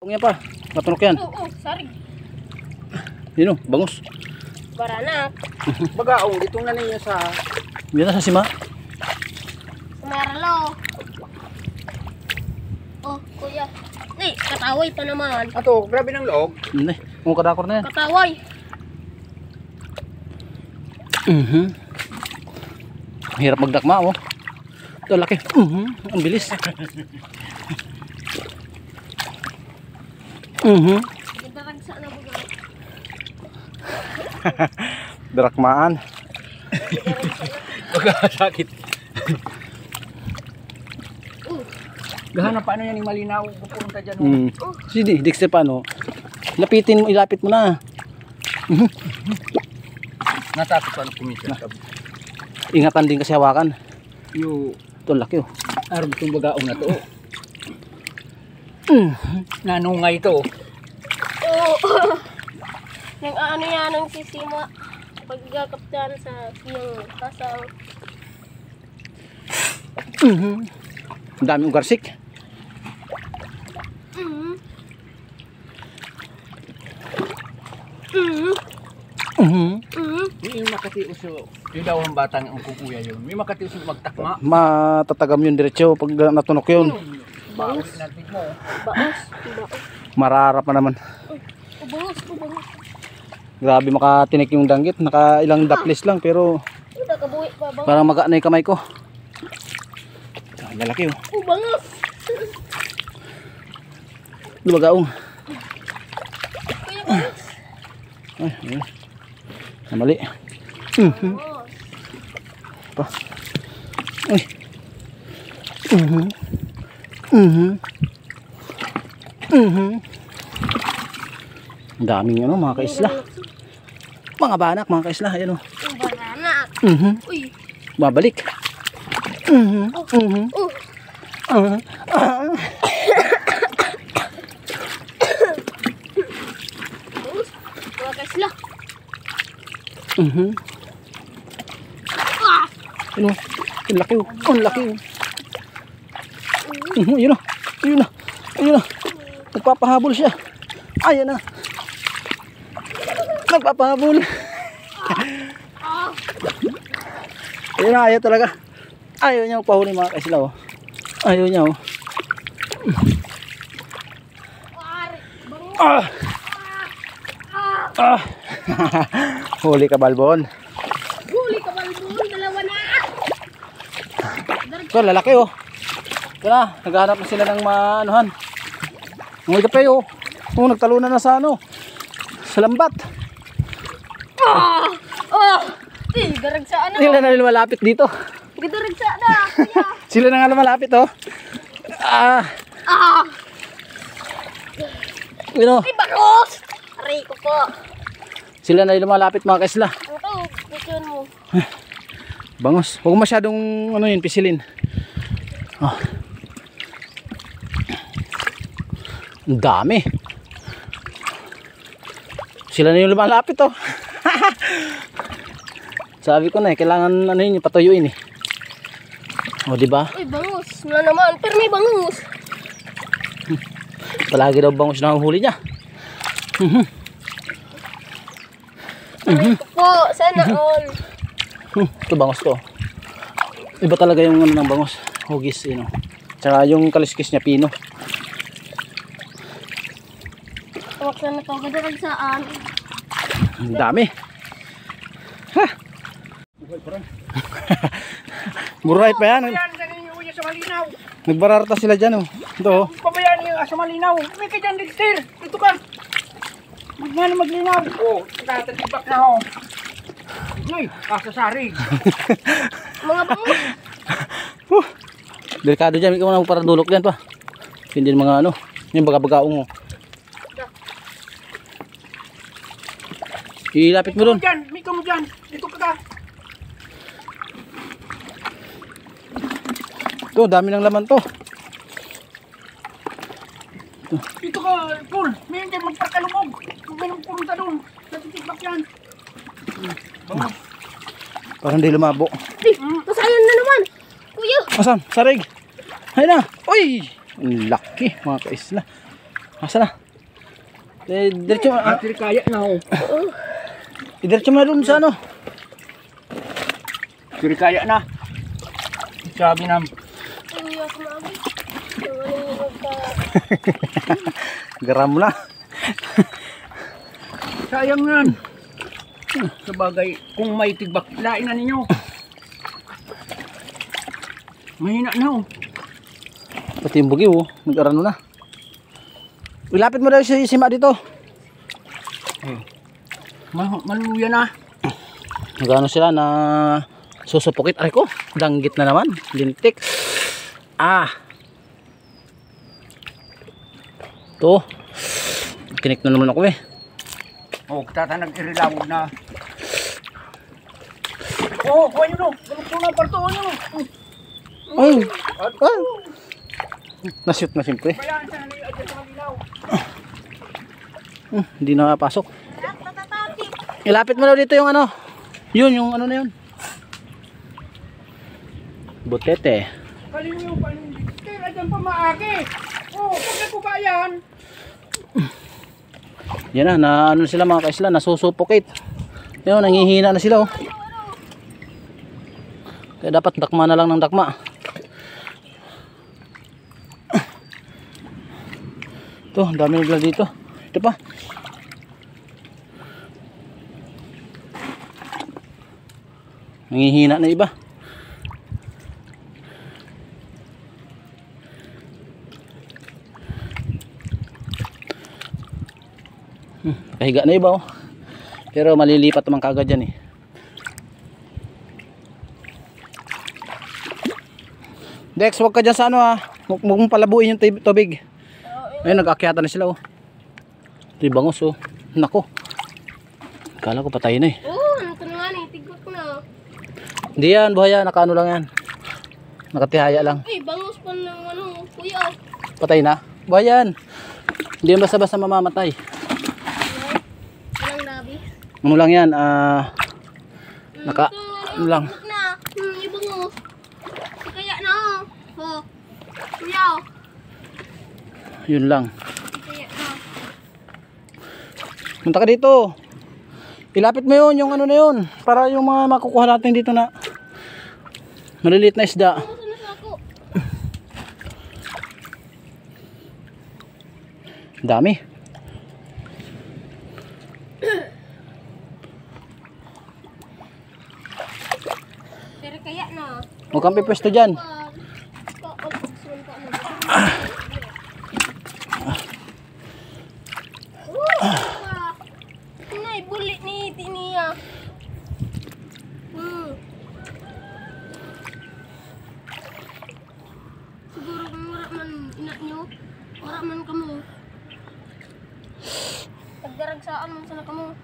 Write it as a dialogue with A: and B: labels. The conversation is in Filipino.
A: Yan pa, matunok yan.
B: Oo, sarig.
A: Yun o, bangus.
B: Baranak.
C: Bagaong, ditong na ninyo sa...
A: Yan na sa sima.
B: Sumaralo. Oh, kuya. Kataway pa naman.
C: Ato, grabe ng loob.
A: Yun eh, kung kadakor na yan.
B: Kataway.
A: Hirap magdakma oh. Ito laki. Ang bilis.
B: Ibaragsa na buga.
A: Darakmaan.
C: Pagkakasakit. Gahanap paano yan yung malinaw. Pupunta dyan.
A: Sige, Dexter paano? Ilapit mo na.
C: Natakot pa ang kumisa.
A: Ingatan din kasi hawakan.
C: Yung
A: Ito laki oh.
C: araw itong bagaong na to. Nanungay to.
B: Oo. Nang ano yan ang sisima. Pagkakaptan sa yung kasang.
A: Ang daming ugarsik.
C: Yung makatiuso. Yung daw ang batang ang kukuya yun. May makatiuso magtakma.
A: Matatagam yun diretso pag natunok yun.
C: Baos natin mo.
B: Baos.
A: Marara pa naman.
B: Baos.
A: Grabe makatinik yung danggit. Naka ilang daplis lang pero
B: Kabuhi pa bang?
A: parang maga na yung kamay ko. Lalaki oh.
B: Bangos.
A: Lumagaong.
B: Kuya bangos.
A: Ay, ayun. Namali. Pa. Ay. Ang daming ano mga kaisla. Mga banak mga kaisla. Ayan o.
B: Baranak. Uy.
A: Babalik.
B: Mga kasla.
A: Ano? Ang laki oh. Ang laki oh. Yun o. Yun na. Ayun na. Nagpapahabol siya. Ayan na. Nagpapahabol. Ayun na. Ayaw talaga. Ayaw niya magpahuli mga kaisla oh. Ayaw niya oh. Huli ka balbon.
B: Huli ka balbon. Dalawa na.
A: Ito lalaki oh. Ito na. Naghahanap na sila ng maanuhan. Ang ito pa oh. Oh, nagtalunan na sa ano. Sa lambat.
B: Garagsa na.
A: Sila na lumalapit dito.
B: Garagsa na. Kuya.
A: Sila na nga lumalapit oh. You know,
B: Ay, bangos. Aray ko po.
A: sila na lumalapit mga kaisla.
B: Ito, gusto mo.
A: Bangos. Huwag masyadong ano yun, pisilin. Oh. Ang dami. Sila na yung lumalapit oh. Sabi ko na eh, kailangan ano yun, patuyuin eh. O diba?
B: Uy, bangus. Na naman. Pero may bangus.
A: Palagi daw bangus na huli niya.
B: Aray ko po. Sana all.
A: Ito bangos to. Iba talaga yung ano ng bangos. Hugis, you know. Tsaka yung kaliskis niya, pino.
B: Tawaksan na to. Garagsaan.
A: Ang dami. Ha! Buray pa yan.
C: Yan, ganun yung uya sa malinaw.
A: Nagbararata sila dyan oh. Ito oh.
C: Pabayaan niyo sa malinaw. May ka dyan, Dexter. Ito ka. Magmano maglinaw. Oh, tatagibak na ho. Uy, kasasarig.
B: Mga bangus.
A: Delikado dyan. Ikaw na para dulok dyan pa. Hindi mga ano. Yung baga-bagaong oh. Ilapit mo dun.
C: Miko mo dyan. Dito ka ka.
A: Ito, dami ng laman to.
C: Dito ka, Paul. May hindi magpakalumog. Kung ganun pumunta doon. Natitibak yan.
A: Parang di lumabo.
B: Masayan na naman. Kuya.
A: Asan? Sarig. Ayun na. Uy! Ang laki mga kaisla. Asa na? Diretso mo.
C: Ate kaya na oh.
A: Diretso mo na doon sa ano.
C: Ate kaya na. Sabi nam.
B: Hindi ako maabi. Nawalan ka.
A: Garam mo na.
C: Sayang yan. Sabagay, kung may tigbak, lain na ninyo. Mahina na oh.
A: Pati yung bugi oh. Nag-arano na. Ilapit mo daw si Sima dito.
C: Maluya na.
A: Nagano sila na susupukit. Aray ko, danggit na naman. Lintik. Ah. Ito. Kinik na naman ako eh.
C: Oh, tata nag-irilawod na. Oh, kuha nyo no. Galok ko na, partoon nyo.
A: Ay. Ay. Nashoot na siyempre.
C: Bayaan sa nalilad sa malinaw.
A: Hindi nakapasok. Ilapit mo daw dito yung ano. Yun, yung ano na yun. Butete.
C: Kaliw yung panindigtir. Ayan pa maagi. Oh, pagka ko ba yan?
A: Yan na ano sila mga kaisla, nasusupokate. Yun, nangihina na sila oh. Kaya dapat dakma na lang ng dakma. Ito, ang dami nagla dito. Ito pa. Nangihina na iba. Kahiga na iba oh. Pero malilipat naman kagad yan eh. Dex, huwag ka dyan sa ano ah. Huwag mong palabuin yung tubig. Ayun, nag-aakyata na sila oh. Ito yung bangos oh. Nako. Kala ko patay na eh.
B: Ano ko na nga eh. Tigwat ko na.
A: Hindi yan, buhaya. Nakaano lang yan. Nakatihaya lang.
B: Uy, bangus pa ng ano, kuya.
A: Patay na. Buhaya yan. Hindi yan basta-basta mamamatay.
B: Walang labi.
A: Ano lang yan, ano lang.
B: Tigwat na. Yung bangus. Kaya na oh. Kuya.
A: Yun lang.
B: Kaya na.
A: Punta ka dito. Ilapit mo yun, yung ano na yun. Para yung mga makukuha natin dito na maliliit na isda.
B: Ano sa ako?
A: Dami.
B: Pero kaya na.
A: Huwag kang pipwesto dyan.
B: Nay, bulit ni Tiniya. Siguro kung wala man inak nyo, wala man kamo. Pagdaragsaan man sana kamo.